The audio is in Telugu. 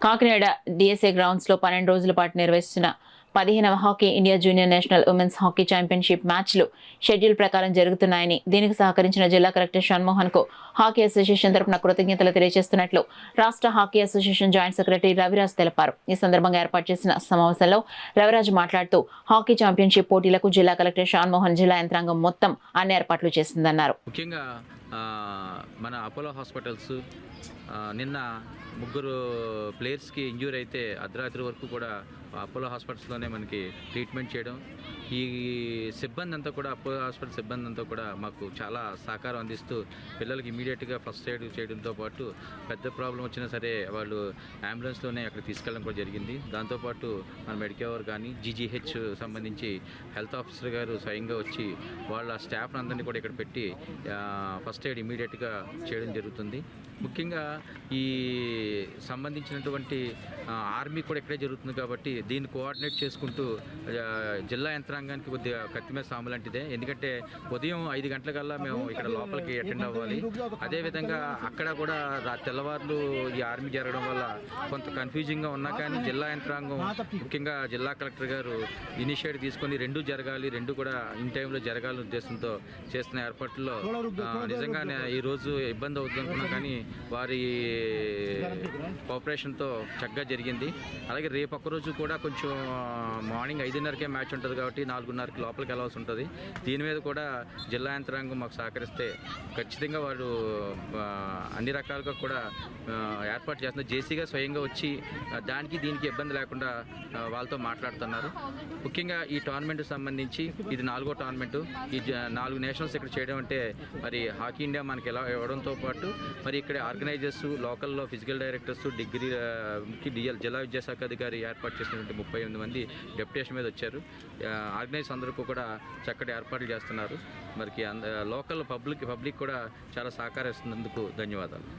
కాకినాడ డిఎస్ఏ గ్రౌండ్స్లో 12 రోజుల పాటు నిర్వహిస్తున్న 15వ hockey India junior national women's hockey championship మ్యాచ్లు షెడ్యూల్ ప్రకారం జరుగుతున్నాయని, దీనికి సహకరించిన జిల్లా కలెక్టర్ షణ్మోహన్కు హాకీ అసోసియేషన్ తరపున కృతజ్ఞతలు తెలియజేస్తున్నట్లు రాష్ట్ర hockey association joint secretary Raviraj తెలిపారు. ఈ సందర్భంగా ఏర్పాటు చేసిన సమావేశంలో రవిరాజ్ మాట్లాడుతూ, హాకీ ఛాంపియన్షిప్ పోటీలకు జిల్లా కలెక్టర్ షణ్మోహన్ జిల్లా యంత్రాంగం మొత్తం అన్ని ఏర్పాట్లు చేసిందన్నారు. ముఖ్యంగా మన అపోలో హాస్పిటల్స్ నిన్న ముగ్గురు ప్లేయర్స్కి ఇంజ్యూర్ అయితే అర్ధరాత్రి వరకు కూడా అపోలో హాస్పిటల్స్లోనే మనకి ట్రీట్మెంట్ చేయడం, ఈ సిబ్బంది అంతా కూడా అపోలో హాస్పిటల్ సిబ్బంది అంతా కూడా మాకు చాలా సహకారం అందిస్తూ పిల్లలకి ఇమీడియట్గా ఫస్ట్ ఎయిడ్ చేయడంతో పాటు పెద్ద ప్రాబ్లం వచ్చినా సరే వాళ్ళు అంబులెన్స్లోనే అక్కడ తీసుకెళ్ళడం కూడా జరిగింది. దాంతోపాటు మన మెడికవర్ కానీ జీజీహెచ్ సంబంధించి హెల్త్ ఆఫీసర్ గారు స్వయంగా వచ్చి వాళ్ళ స్టాఫ్ అందరినీ కూడా ఇక్కడ పెట్టి ఫస్ట్ ఎయిడ్ ఇమీడియట్గా చేయడం జరుగుతుంది. ముఖ్యంగా ఈ సంబంధించినటువంటి ఆర్మీ కూడా ఇక్కడే జరుగుతుంది కాబట్టి దీన్ని కోఆర్డినేట్ చేసుకుంటూ జిల్లా యంత్రాంగానికి కొద్దిగా కత్తిమీద సాము లాంటిదే. ఎందుకంటే ఉదయం 5 గంటలకల్లా మేము ఇక్కడ లోపలికి అటెండ్ అవ్వాలి. అదేవిధంగా అక్కడ కూడా తెల్లవారులు ఈ ఆర్మీ జరగడం వల్ల కొంత కన్ఫ్యూజింగ్గా ఉన్నా కానీ జిల్లా యంత్రాంగం ముఖ్యంగా జిల్లా కలెక్టర్ గారు ఇనిషియేటివ్ తీసుకొని రెండు జరగాలి, రెండు కూడా ఇన్ టైంలో జరగాలని ఉద్దేశంతో చేస్తున్న ఏర్పాట్లలో నిజంగా ఈరోజు ఇబ్బంది అవుతుంది అనుకున్నాం కానీ వారి కోఆపరేషన్తో చక్కగా జరిగింది. అలాగే రేపు ఒక్కరోజు కూడా కొంచెం మార్నింగ్ 5:30కే మ్యాచ్ ఉంటుంది కాబట్టి 4:30కి లోపలికి వెళ్ళాల్సి ఉంటుంది. దీని మీద కూడా జిల్లా యంత్రాంగం మాకు సహకరిస్తే ఖచ్చితంగా వారు అన్ని రకాలుగా కూడా ఏర్పాటు చేస్తున్నారు. జేసీగా స్వయంగా వచ్చి దానికి దీనికి ఇబ్బంది లేకుండా వాళ్ళతో మాట్లాడుతున్నారు. ముఖ్యంగా ఈ టోర్నమెంట్కి సంబంధించి ఇది 4వ టోర్నమెంటు. ఈ 4 నేషనల్స్ ఇక్కడ చేయడం అంటే మరి హాకీ ఇండియా మనకి ఎలా ఇవ్వడంతో పాటు మరి ఇక్కడ ఆర్గనైజర్స్, లోకల్లో ఫిజికల్ డైరెక్టర్స్, డిగ్రీ జిల్లా విద్యాశాఖ అధికారి ఏర్పాటు చేసినటువంటి 38 మంది డెప్యుటేషన్ మీద వచ్చారు. ఆర్గనైజర్స్ అందరికీ కూడా చక్కటి ఏర్పాట్లు చేస్తున్నారు. మరి లోకల్ పబ్లిక్ కూడా చాలా సహకరిస్తున్నందుకు ధన్యవాదాలు.